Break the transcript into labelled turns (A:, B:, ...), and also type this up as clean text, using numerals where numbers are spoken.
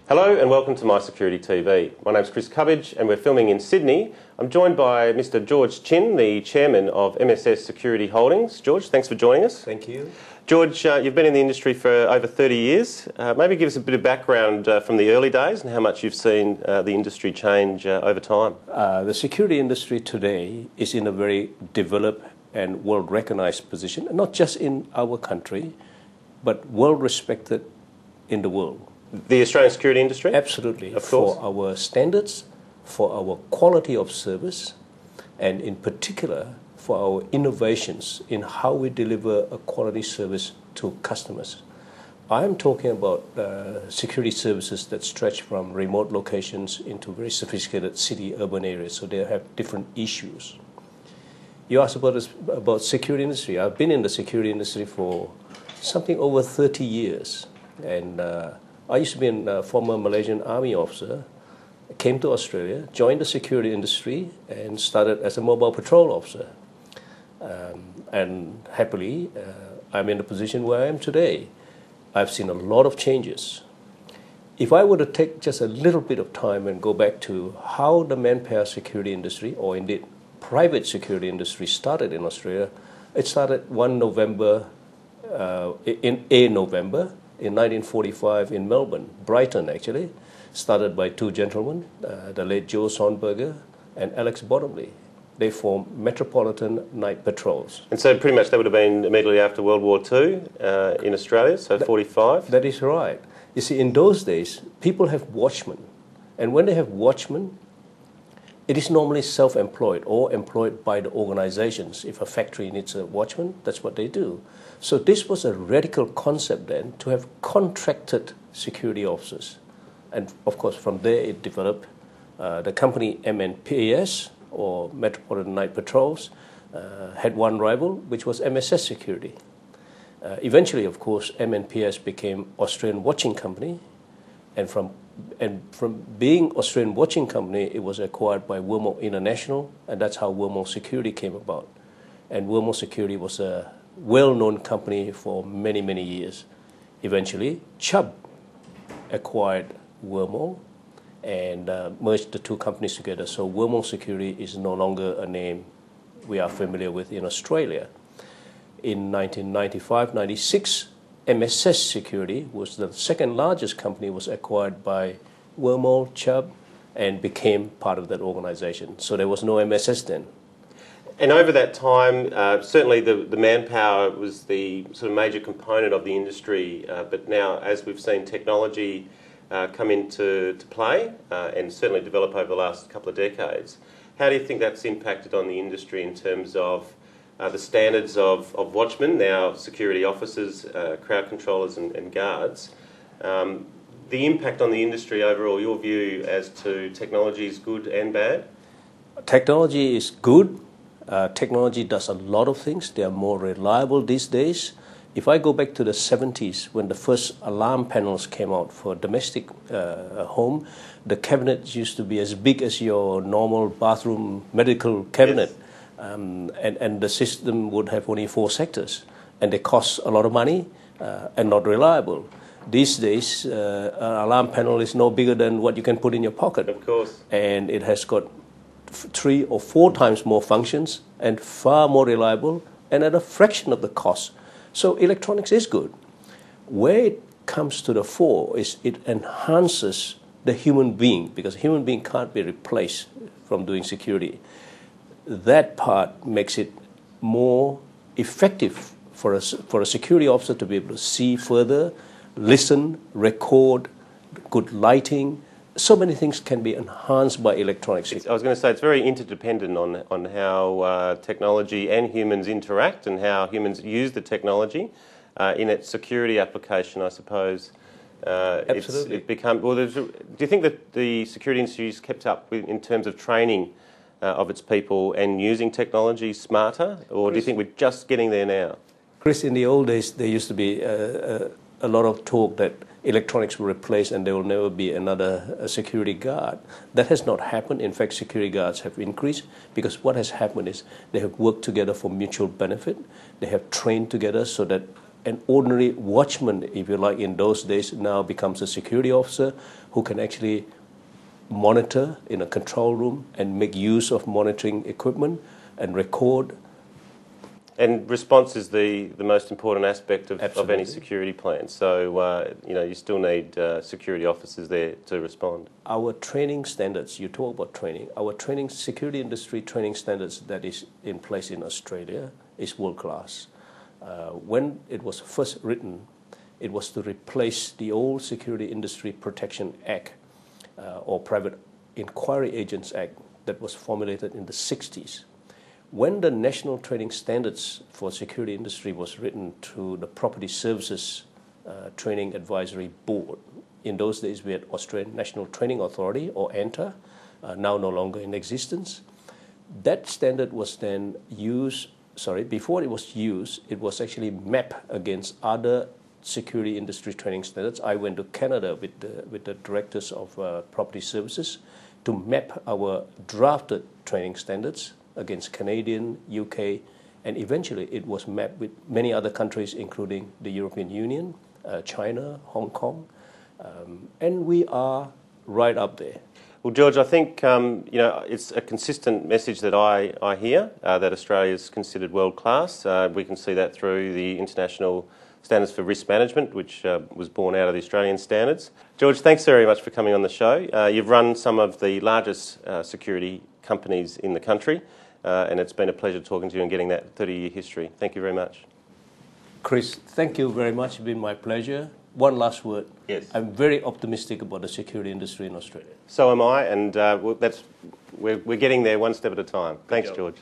A: Hello and welcome to My Security TV. My name's Chris Cubbage and we're filming in Sydney. I'm joined by Mr. George Chin, the chairman of MSS Security Holdings. George, thanks for joining us.
B: Thank you.
A: George, you've been in the industry for over 30 years. Maybe give us a bit of background from the early days and how much you've seen the industry change over time.
B: The security industry today is in a very developed and world-recognised position, not just in our country, but well-respected in the world.
A: The Australian security industry?
B: Absolutely.
A: Of course.
B: For our standards, for our quality of service, and in particular for our innovations in how we deliver a quality service to customers. I'm talking about security services that stretch from remote locations into very sophisticated city urban areas, so they have different issues. You asked about security industry. I've been in the security industry for something over 30 years, and I used to be a former Malaysian Army officer, came to Australia, joined the security industry and started as a mobile patrol officer. And happily, I'm in the position where I am today. I've seen a lot of changes. If I were to take just a little bit of time and go back to how the manpower security industry, or indeed private security industry, started in Australia, it started in November in 1945 in Melbourne, Brighton actually, started by two gentlemen, the late Joe Sonberger and Alex Bottomley. They formed Metropolitan Night Patrols.
A: And so pretty much that would have been immediately after World War II in Australia, so 45?
B: That is right. You see, in those days, people have watchmen. And when they have watchmen, it is normally self-employed or employed by the organizations. If a factory needs a watchman, that's what they do. So this was a radical concept then, to have contracted security officers. And of course, from there it developed. The company MNPS, or Metropolitan Night Patrols, had one rival, which was MSS Security. Eventually, of course, MNPS became Australian Watching Company, and from being Australian Watching Company, it was acquired by Wormald International, and that's how Wormald Security came about. And Wormald Security was a well-known company for many, many years. Eventually, Chubb acquired Wormald and merged the two companies together. So Wormald Security is no longer a name we are familiar with in Australia. In 1995-96, MSS Security was the second largest company, was acquired by Wormald, Chubb, and became part of that organization. So there was no MSS then.
A: And over that time, certainly the manpower was the sort of major component of the industry, but now as we've seen technology come into play and certainly develop over the last couple of decades, how do you think that's impacted on the industry in terms of the standards of watchmen, now security officers, crowd controllers and guards? The impact on the industry overall, your view as to technology is good and bad?
B: Technology is good. Technology does a lot of things. They are more reliable these days. If I go back to the 70s, when the first alarm panels came out for a domestic home, the cabinets used to be as big as your normal bathroom medical cabinet. Yes. And the system would have only 4 sectors. And they cost a lot of money and not reliable. These days, an alarm panel is no bigger than what you can put in your pocket.
A: Of course.
B: And it has got 3 or 4 times more functions and far more reliable and at a fraction of the cost. So electronics is good. Where it comes to the fore is it enhances the human being, because a human being can't be replaced from doing security. That part makes it more effective for a security officer to be able to see further, listen, record, good lighting. So many things can be enhanced by electronics.
A: I was going to say it's very interdependent on how technology and humans interact and how humans use the technology in its security application, I suppose.
B: Absolutely.
A: Do you think that the security industry has kept up in terms of training of its people and using technology smarter, or do you think we're just getting there now?
B: Chris, in the old days, there used to be a lot of talk that electronics will replace and there will never be another security guard. That has not happened. In fact, security guards have increased because what has happened is they have worked together for mutual benefit. They have trained together so that an ordinary watchman, if you like, in those days now becomes a security officer who can actually monitor in a control room and make use of monitoring equipment and record.
A: And response is the most important aspect of any
B: Absolutely.
A: security plan. So, you still need security officers there to respond.
B: Our training standards, you talk about training, our training, security industry training standards that is in place in Australia is world class. When it was first written, it was to replace the old Security Industry Protection Act or Private Inquiry Agents Act that was formulated in the 60s. When the National Training Standards for Security Industry was written to the Property Services Training Advisory Board, in those days we had Australian National Training Authority, or ANTA, now no longer in existence. That standard was then used, before it was used, it was actually mapped against other security industry training standards. I went to Canada with the directors of property services to map our drafted training standards against Canadian, UK, and eventually it was mapped with many other countries, including the European Union, China, Hong Kong, and we are right up there.
A: Well, George, I think it's a consistent message that I hear, that Australia is considered world class. We can see that through the international standards for risk management, which was born out of the Australian standards. George, thanks very much for coming on the show. You've run some of the largest security companies in the country, and it's been a pleasure talking to you and getting that 30-year history. Thank you very much.
B: Chris, thank you very much. It's been my pleasure. One last word.
A: Yes.
B: I'm very optimistic about the security industry in Australia.
A: So am I, and we're getting there one step at a time. Thanks, George.